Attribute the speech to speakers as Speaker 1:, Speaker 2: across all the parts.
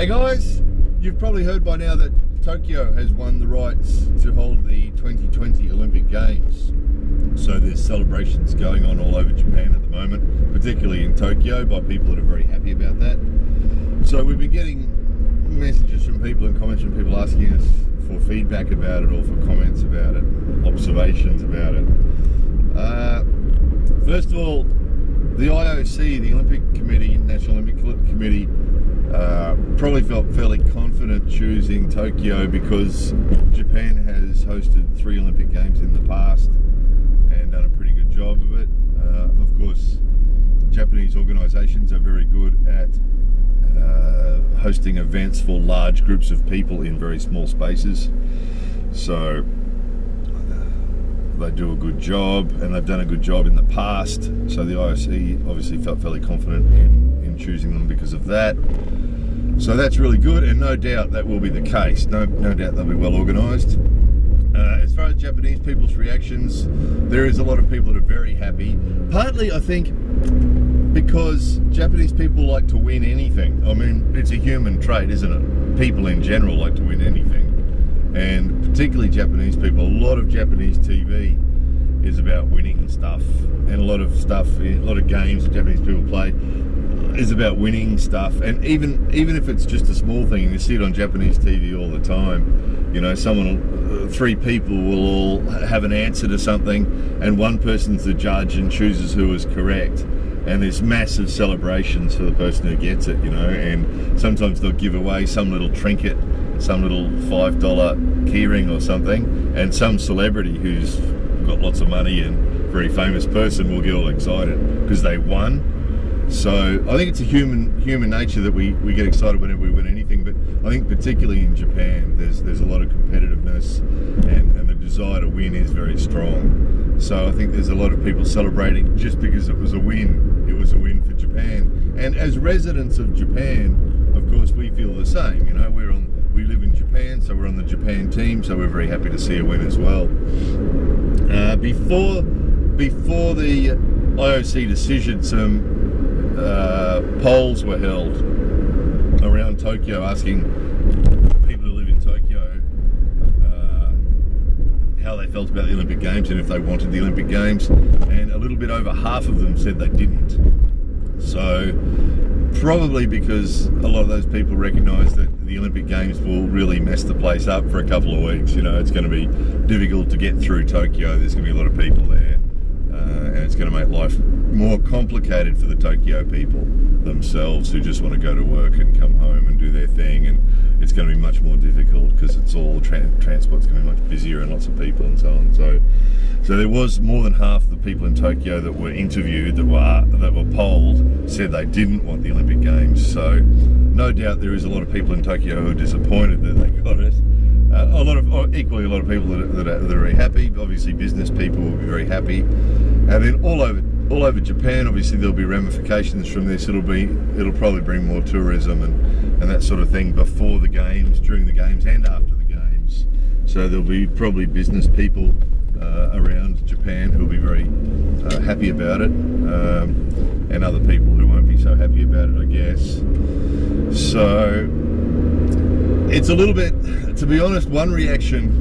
Speaker 1: Hey guys, you've probably heard by now that Tokyo has won the rights to hold the 2020 Olympic Games. So there's celebrations going on all over Japan at the moment, particularly in Tokyo, by people that are very happy about that. So we've been getting messages from people and comments from people asking us for feedback about it or for comments about it, observations about it. First of all, the IOC, the Olympic Committee, National Olympic Committee, probably felt fairly confident choosing Tokyo because Japan has hosted 3 Olympic Games in the past and done a pretty good job of it. Of course, Japanese organisations are very good at hosting events for large groups of people in very small spaces. So they do a good job, and they've done a good job in the past. So the IOC obviously felt fairly confident in choosing them because of that. So that's really good, and no doubt that will be the case. No doubt they'll be well organised. As far as Japanese people's reactions, there is a lot of people that are very happy. Partly, I think, because Japanese people like to win anything. I mean, it's a human trait, isn't it? People in general like to win anything. And particularly Japanese people. A lot of Japanese TV is about winning stuff. And a lot of games that Japanese people play is about winning stuff. And even if it's just a small thing, you see it on Japanese TV all the time. You know, 3 people will all have an answer to something, and one person's the judge and chooses who is correct. And there's massive celebrations for the person who gets it, you know, and sometimes they'll give away some little trinket, some little $5 keyring or something, and some celebrity who's got lots of money and very famous person will get all excited because they won. So I think it's a human nature that we get excited whenever we win anything, but I think particularly in Japan there's a lot of competitiveness, and the desire to win is very strong. So I think there's a lot of people celebrating just because it was a win. It was a win for Japan. And as residents of Japan, of course, we feel the same. You know, we live in Japan, so we're on the Japan team, so we're very happy to see a win as well. Before the IOC decision, some polls were held around Tokyo asking people who live in Tokyo how they felt about the Olympic Games and if they wanted the Olympic Games, and a little bit over half of them said they didn't. So probably because a lot of those people recognise that the Olympic Games will really mess the place up for a couple of weeks. You know, it's going to be difficult to get through Tokyo. There's going to be a lot of people there, and it's going to make life more complicated for the Tokyo people themselves, who just want to go to work and come home and do their thing, and it's going to be much more difficult because it's all transport's going to be much busier and lots of people and so on. So there was more than half the people in Tokyo that were interviewed, that were polled, said they didn't want the Olympic Games. So no doubt there is a lot of people in Tokyo who are disappointed that they got it. Equally a lot of people that are very happy. Obviously business people will be very happy. And then all over Japan, obviously there'll be ramifications from this. It'll probably bring more tourism and that sort of thing before the games, during the games, and after the games. So there'll be probably business people around Japan who'll be very happy about it, and other people who won't be so happy about it, I guess. So it's a little bit, to be honest, one reaction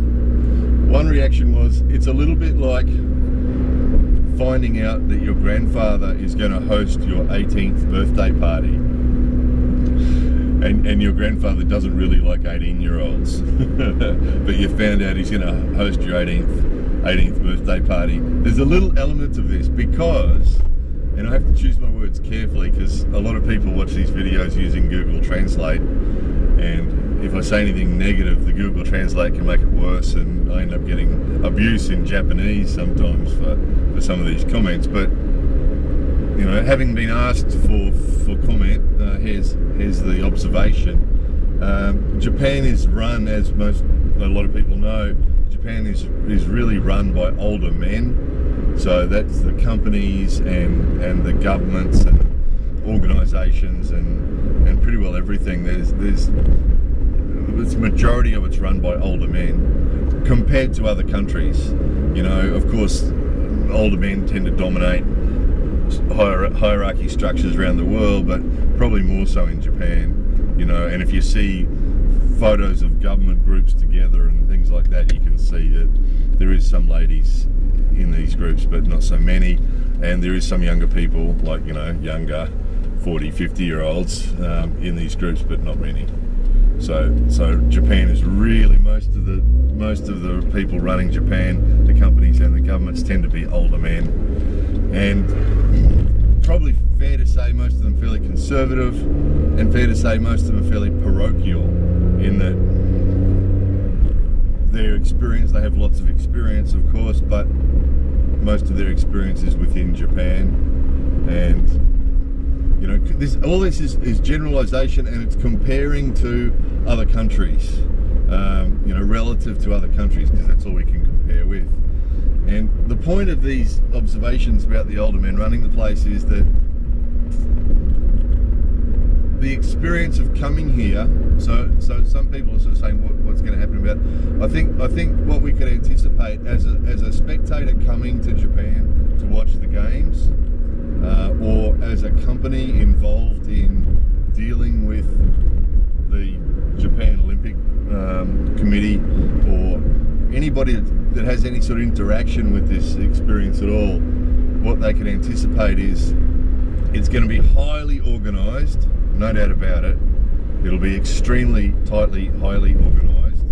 Speaker 1: was, it's a little bit like finding out that your grandfather is going to host your 18th birthday party, and your grandfather doesn't really like 18-year-olds, but you found out he's going to host your 18th birthday party. There's a little element of this because, and I have to choose my words carefully because a lot of people watch these videos using Google Translate, and if I say anything negative, the Google Translate can make it worse, and I end up getting abuse in Japanese sometimes for some of these comments. But you know, having been asked for comment, here's the observation. Japan is run, as a lot of people know, Japan is really run by older men. So that's the companies and the governments and organisations and pretty well everything. It's majority of it's run by older men compared to other countries. You know, of course, older men tend to dominate hierarchy structures around the world, but probably more so in Japan. you know, and if you see photos of government groups together and things like that, you can see that there is some ladies in these groups, but not so many, and there is some younger people, like, you know, younger 40, 50-year-olds in these groups, but not many. So Japan is really, most of the people running Japan, the companies and the governments, tend to be older men, and probably fair to say most of them fairly conservative, and fair to say most of them are fairly parochial, in that their experience, they have lots of experience, of course, but most of their experience is within Japan. And you know, all this is generalization, and it's comparing to other countries, you know, relative to other countries, because that's all we can compare with. And the point of these observations about the older men running the place is that the experience of coming here, so some people are sort of saying what's going to happen about, I think what we could anticipate as a spectator coming to Japan to watch the games, or as a company involved in dealing with the Japan Olympic Committee, or anybody that has any sort of interaction with this experience at all, what they can anticipate is it's going to be highly organised, no doubt about it. It'll be extremely highly organised,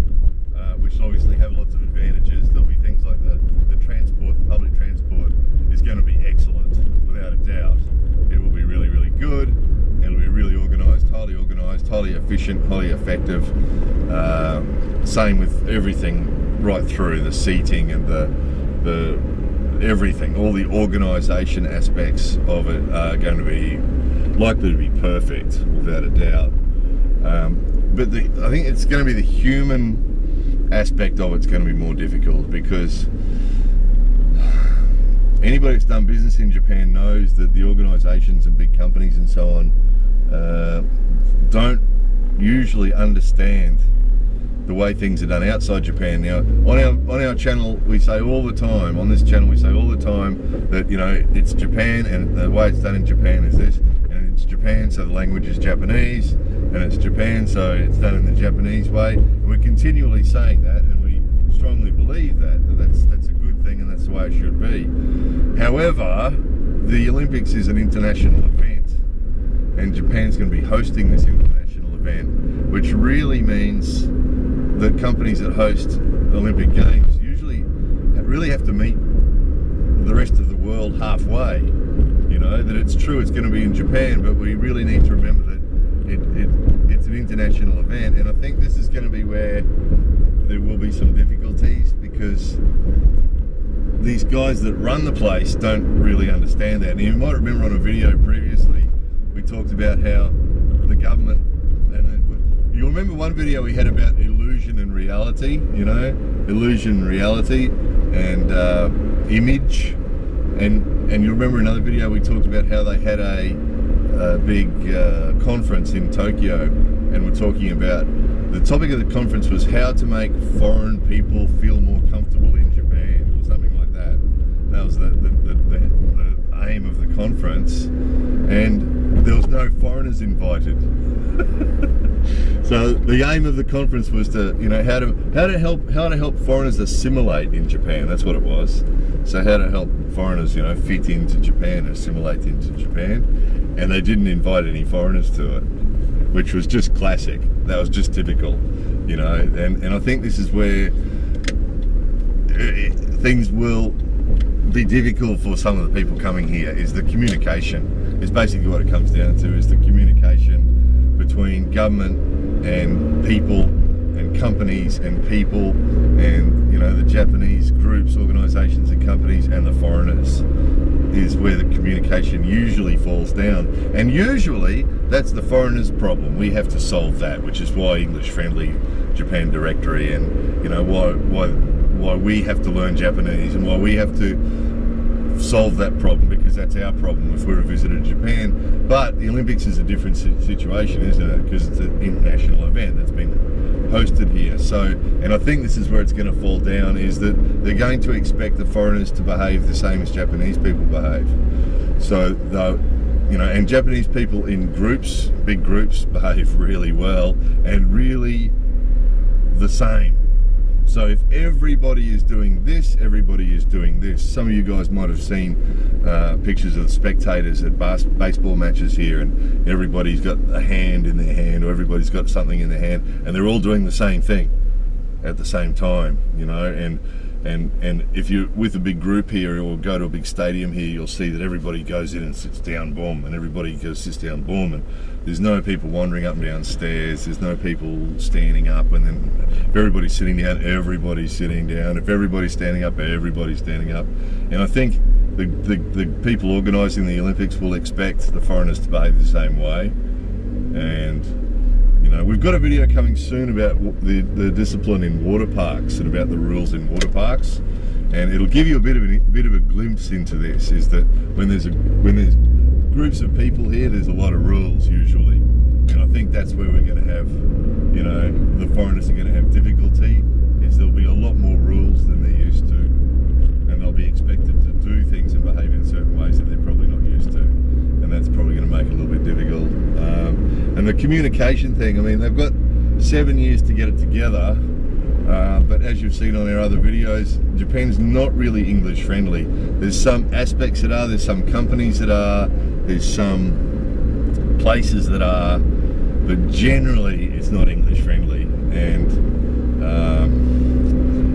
Speaker 1: which will obviously have lots of advantages. There'll be things like the transport, public transport is going to be excellent, without a doubt. It will be really, really good. It'll be really organised, highly efficient, highly effective. Same with everything right through, the seating and the everything, all the organisation aspects of it are going to be likely to be perfect, without a doubt. But I think it's going to be the human aspect of it's going to be more difficult, because anybody that's done business in Japan knows that the organisations and big companies and so on don't usually understand the way things are done outside Japan. Now, on our channel, we say all the time, on this channel we say all the time that, you know, it's Japan, and the way it's done in Japan is this, and it's Japan, so the language is Japanese, and it's Japan, so it's done in the Japanese way. And we're continually saying that, and we strongly believe that's a good thing, and that's the way it should be. However, the Olympics is an international event, and Japan's going to be hosting this international event, which really means that companies that host Olympic Games usually really have to meet the rest of the world halfway. You know, that it's true it's going to be in Japan, but we really need to remember that it's an international event. And I think this is going to be where there will be some difficulties, because these guys that run the place don't really understand that. And you might remember on a video previously, we talked about how the government, and you remember one video we had about illusion and reality, you know, illusion, reality, and image, and you remember another video we talked about how they had a big conference in Tokyo, and we're talking about, the topic of the conference was how to make foreign people feel more comfortable in Japan, or something like that. That was the aim of the conference, and there was no foreigners invited. So the aim of the conference was to, you know, how to help foreigners assimilate in Japan. That's what it was. So how to help foreigners, you know, fit into Japan, assimilate into Japan, and they didn't invite any foreigners to it, which was just classic. That was just typical, you know. And I think this is where things will be difficult for some of the people coming here. Is the communication is basically what it comes down to, is the communication between government and people, and companies and people, and, you know, the Japanese groups, organisations and companies, and the foreigners, is where the communication usually falls down. And usually that's the foreigners' problem. We have to solve that, which is why English Friendly Japan Directory, and, you know, why we have to learn Japanese, and why we have to solve that problem, because that's our problem if we're a visitor to Japan. But the Olympics is a different situation, isn't it? Because it's an international event that's been hosted here. So, and I think this is where it's going to fall down, is that they're going to expect the foreigners to behave the same as Japanese people behave. So you know, and Japanese people in groups, big groups, behave really well and really the same. So if everybody is doing this, everybody is doing this. Some of you guys might have seen pictures of spectators at baseball matches here, and everybody's got a hand in their hand, or everybody's got something in their hand, and they're all doing the same thing at the same time, you know. And if you're with a big group here or go to a big stadium here, you'll see that everybody goes in and sits down, boom, and everybody sits down, boom, and there's no people wandering up and down stairs, there's no people standing up, and then if everybody's sitting down, everybody's sitting down. If everybody's standing up, everybody's standing up. And I think the people organising the Olympics will expect the foreigners to behave the same way. And you know, we've got a video coming soon about the discipline in water parks and about the rules in water parks, and it'll give you a bit of a glimpse into this. Is that when there's groups of people here, there's a lot of rules usually, and I think that's where we're going to have, you know, the foreigners are going to have difficulty. Is there'll be a lot more rules than they're used to, and they'll be expected to do things and behave in certain ways that they're probably not used to. And that's probably going to make it a little bit difficult. And the communication thing, I mean, they've got 7 years to get it together, but as you've seen on our other videos, Japan's not really English friendly. There's some aspects that are, there's some companies that are, there's some places that are, but generally it's not English friendly, and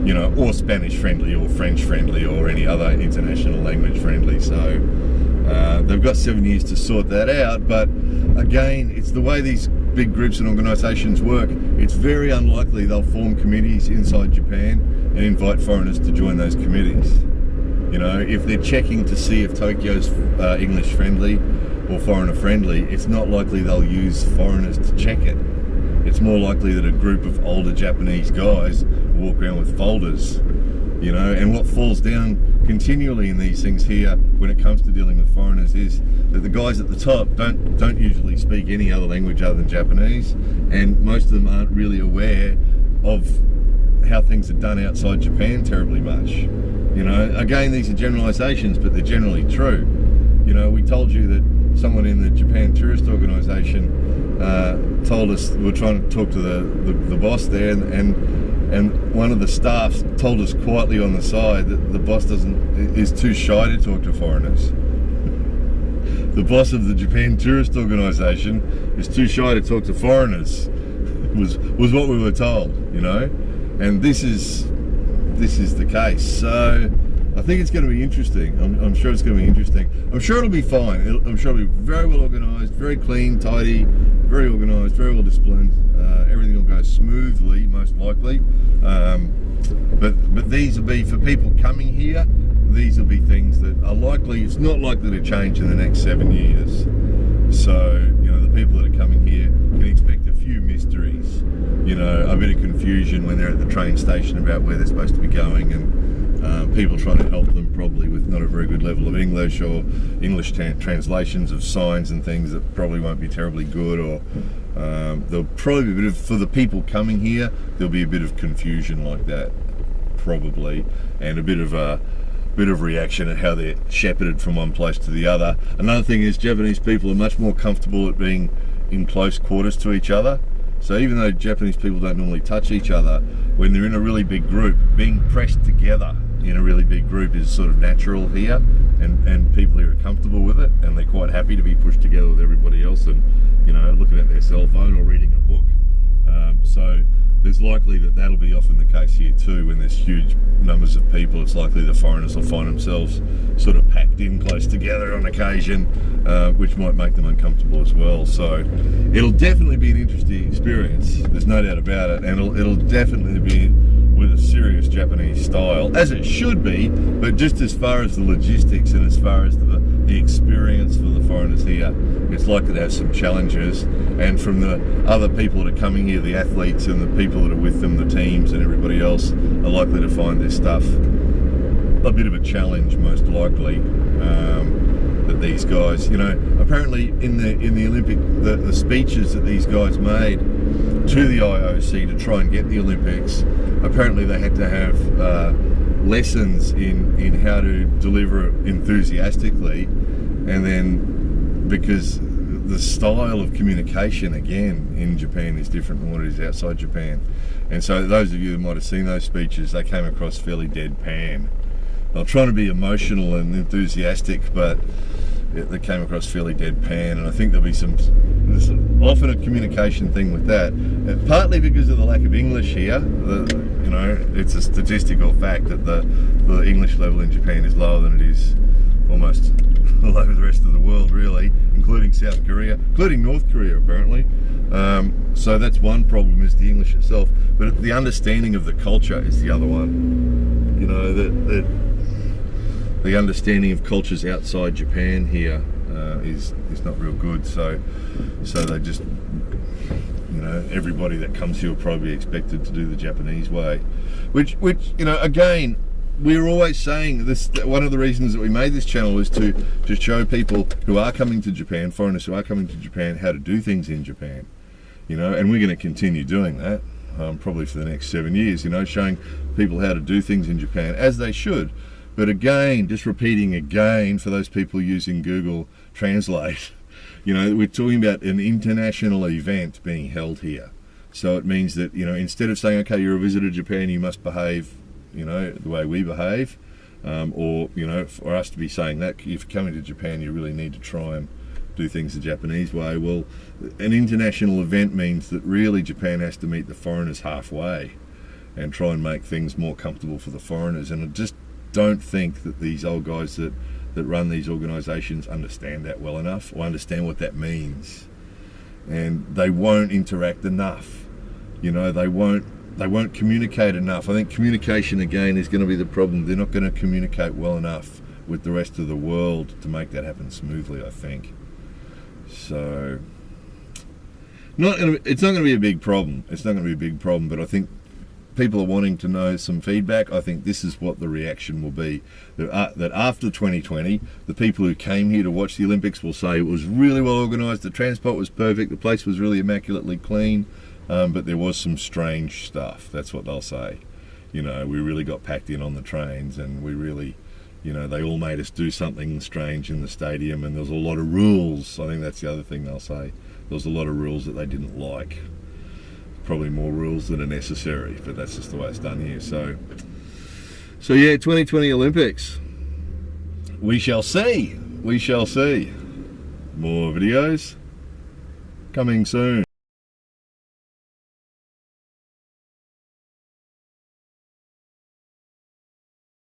Speaker 1: you know, or Spanish friendly, or French friendly, or any other international language friendly. So they've got 7 years to sort that out, but again, it's the way these big groups and organisations work. It's very unlikely they'll form committees inside Japan and invite foreigners to join those committees. You know, if they're checking to see if Tokyo's English friendly or foreigner friendly, it's not likely they'll use foreigners to check it. It's more likely that a group of older Japanese guys will walk around with folders, you know. And what falls down continually in these things here when it comes to dealing with foreigners is that the guys at the top don't usually speak any other language other than Japanese, and most of them aren't really aware of how things are done outside Japan terribly much. You know, again, these are generalizations, but they're generally true. You know, we told you that someone in the Japan Tourist Organization told us, we were trying to talk to the boss there, and one of the staff told us quietly on the side that the boss is too shy to talk to foreigners. The boss of the Japan Tourist Organization is too shy to talk to foreigners, was what we were told, you know. And this is the case. So I think it's going to be interesting. I'm sure it's going to be interesting. I'm sure it'll be fine. I'm sure it'll be very well organised, very clean, tidy, very organised, very well disciplined. Everything will go smoothly, most likely. But these will be, for people coming here, these will be things that are likely, it's not likely to change in the next 7 years. So, you know, the people that are coming here can expect a few mysteries, you know, a bit of confusion when they're at the train station about where they're supposed to be going, and people trying to help them probably with not a very good level of English, or English translations of signs and things that probably won't be terribly good, or there'll probably be a bit of, for the people coming here, there'll be a bit of confusion like that, probably, and a bit of reaction at how they're shepherded from one place to the other. Another thing is, Japanese people are much more comfortable at being in close quarters to each other. So even though Japanese people don't normally touch each other, when they're in a really big group, being pressed together in a really big group is sort of natural here, and people here are comfortable with it, and they're quite happy to be pushed together with everybody else, and, you know, looking at their cell phone or reading a book. So there's likely that that'll be often the case here too. When there's huge numbers of people, it's likely the foreigners will find themselves sort of packed in close together on occasion, which might make them uncomfortable as well. So it'll definitely be an interesting experience, there's no doubt about it, and it'll definitely be with a serious Japanese style, as it should be. But just as far as the logistics and as far as the experience for the foreigners here, it's likely to have some challenges. And from the other people that are coming here, the athletes and the people that are with them, the teams and everybody else, are likely to find their stuff a bit of a challenge, most likely. That these guys, you know, apparently in the Olympic, the speeches that these guys made to the IOC to try and get the Olympics, apparently they had to have lessons in how to deliver it enthusiastically, and then because the style of communication again in Japan is different than what it is outside Japan. And so those of you who might have seen those speeches, they came across fairly deadpan. I'm trying to be emotional and enthusiastic, but they came across fairly deadpan, and I think there's often a communication thing with that, and partly because of the lack of English here. You know, it's a statistical fact that the English level in Japan is lower than it is almost all over the rest of the world, really, including South Korea, including North Korea apparently. So that's one problem, is the English itself, but the understanding of the culture is the other one. You know, that the understanding of cultures outside Japan here is not real good. So they just, you know, everybody that comes here will probably be expected to do the Japanese way, which you know, again, we're always saying this. One of the reasons that we made this channel is to show people who are coming to Japan, foreigners who are coming to Japan, how to do things in Japan. You know, and we're going to continue doing that probably for the next 7 years. You know, showing people how to do things in Japan as they should. But again, just repeating again for those people using Google Translate, you know, we're talking about an international event being held here. So it means that, you know, instead of saying, okay, you're a visitor to Japan, you must behave, you know, the way we behave, or, you know, for us to be saying that, if you're coming to Japan, you really need to try and do things the Japanese way. Well, an international event means that really Japan has to meet the foreigners halfway and try and make things more comfortable for the foreigners. And I just don't think that these old guys that run these organisations understand that well enough, or understand what that means. And they won't interact enough. You know, they won't communicate enough. I think communication again is going to be the problem. They're not going to communicate well enough with the rest of the world to make that happen smoothly, I think. So it's not going to be a big problem. It's not going to be a big problem, but I think people are wanting to know some feedback. I think this is what the reaction will be. That after 2020, the people who came here to watch the Olympics will say it was really well organised, the transport was perfect, the place was really immaculately clean, but there was some strange stuff. That's what they'll say. You know, we really got packed in on the trains, and we really, you know, they all made us do something strange in the stadium, and there was a lot of rules. I think that's the other thing they'll say. There was a lot of rules that they didn't like. Probably more rules than are necessary, but that's just the way it's done here. So yeah, 2020 Olympics. We shall see. We shall see. More videos coming soon.